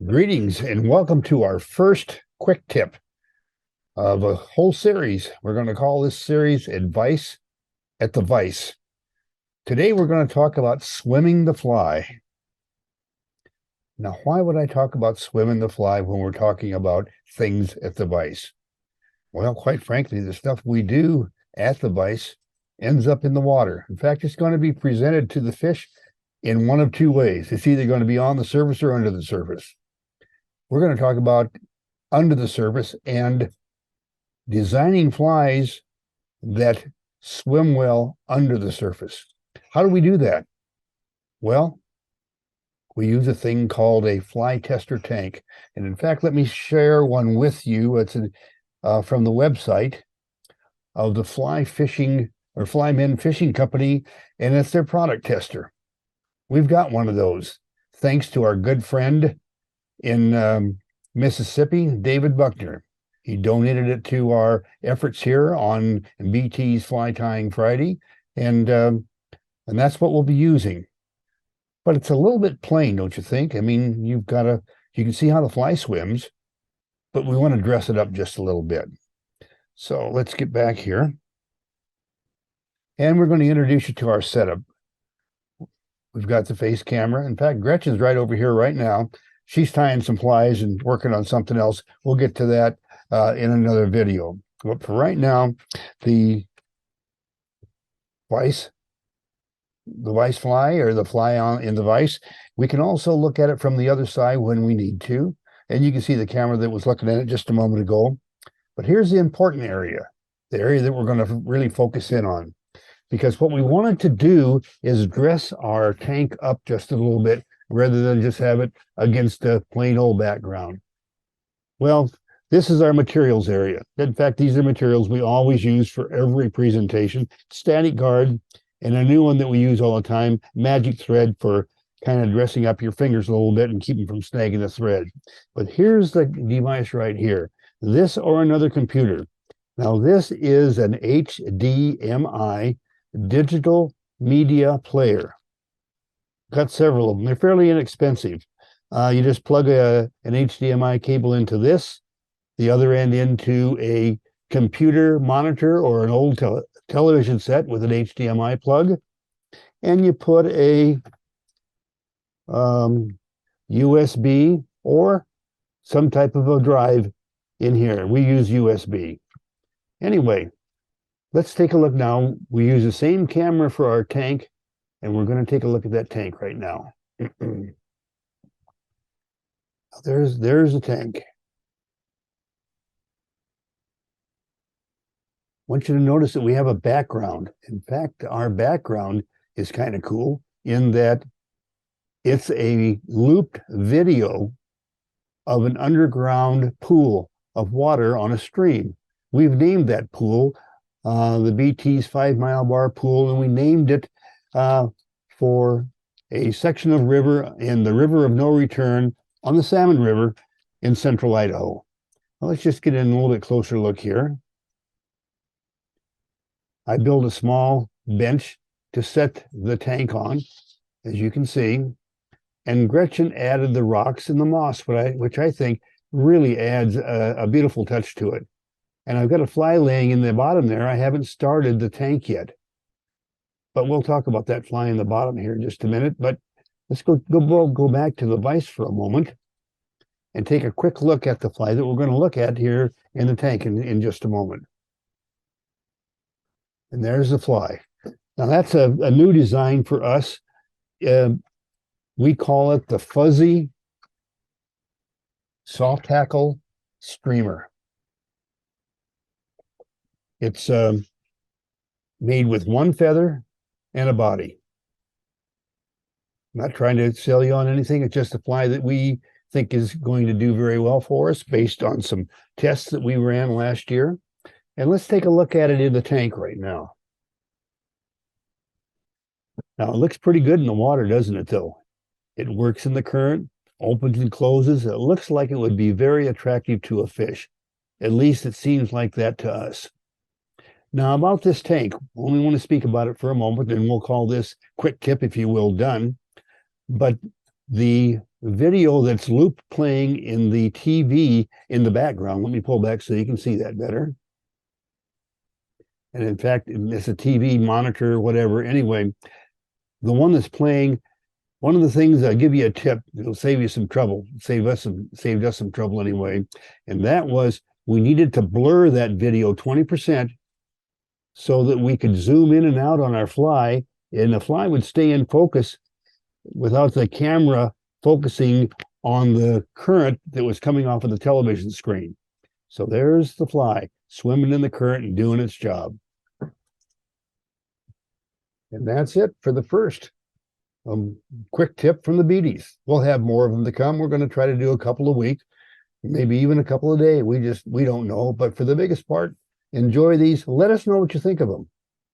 Greetings and welcome to our first quick tip of a whole series. We're going to call this series Advice at the Vise. Today we're going to talk about swimming the fly. Now, why would I talk about swimming the fly when we're talking about things at the Vise? Well, quite frankly, the stuff we do at the Vise ends up in the water. In fact, it's going to be presented to the fish in one of two ways. It's either going to be on the surface or under the surface. We're going to talk about under the surface and designing flies that swim well under the surface. How do we do that? Well, we use a thing called a fly tester tank. And in fact, let me share one with you. It's from the website of the Fly Fishing or Flymen Fishing Company, and it's their product tester. We've got one of those, thanks to our good friend in Mississippi, David Buckner. He donated it to our efforts here on Beattys Fly Tying Friday, and that's what we'll be using. But it's a little bit plain, don't you think? I mean, you can see how the fly swims, but we want to dress it up just a little bit. So let's get back here. And we're going to introduce you to our setup. We've got the face camera. In fact, Gretchen's right over here right now. She's tying some flies and working on something else. We'll get to that in another video. But for right now, the vise fly or the fly in the vise, we can also look at it from the other side when we need to. And you can see the camera that was looking at it just a moment ago. But here's the important area, the area that we're going to really focus in on. Because what we wanted to do is dress our tank up just a little bit rather than just have it against a plain old background. Well, this is our materials area. In fact, these are materials we always use for every presentation. Static guard, and a new one that we use all the time, magic thread, for kind of dressing up your fingers a little bit and keeping from snagging the thread. But here's the device right here. This or another computer. Now, this is an HDMI digital media player. Got several of them. They're fairly inexpensive. You just plug an HDMI cable into this, the other end into a computer monitor or an old television set with an HDMI plug, and you put a USB or some type of a drive in here. We use USB. Anyway, let's take a look now. We use the same camera for our tank, and we're going to take a look at that tank right now. There's the tank. I want you to notice that we have a background. In fact, our background is kind of cool in that it's a looped video of an underground pool of water on a stream. We've named that pool the Beattys 5 Mile Bar Pool, and we named it for a section of river in the River of No Return on the Salmon River in central Idaho. Well, let's just get in a little bit closer look here. I built a small bench to set the tank on, as you can see, and Gretchen added the rocks and the moss, which I think really adds a beautiful touch to it. And I've got a fly laying in the bottom there. I haven't started the tank yet, but we'll talk about that fly in the bottom here in just a minute. But let's go back to the vise for a moment and take a quick look at the fly that we're going to look at here in the tank in just a moment. And there's the fly. Now that's a new design for us. We call it the Fuzzy Soft Hackle Streamer. It's made with one feather and a body. I'm not trying to sell you on anything. It's just a fly that we think is going to do very well for us based on some tests that we ran last year. And let's take a look at it in the tank right now. Now, it looks pretty good in the water, doesn't it, though? It works in the current, opens and closes. It looks like it would be very attractive to a fish. At least it seems like that to us. Now, about this tank, only want to speak about it for a moment, and we'll call this quick tip, if you will, done. But the video that's loop playing in the TV in the background. Let me pull back so you can see that better. And in fact, it's a TV monitor, whatever. Anyway, the one that's playing, one of the things I'll give you a tip, it'll save you some trouble, saved us some trouble anyway. And that was, we needed to blur that video 20% so that we could zoom in and out on our fly, and the fly would stay in focus without the camera focusing on the current that was coming off of the television screen. So there's the fly swimming in the current and doing its job. And that's it for the first quick tip from the Beattys. We'll have more of them to come. We're going to try to do a couple a week, maybe even a couple a day. We don't know. But for the biggest part, enjoy these. Let us know what you think of them.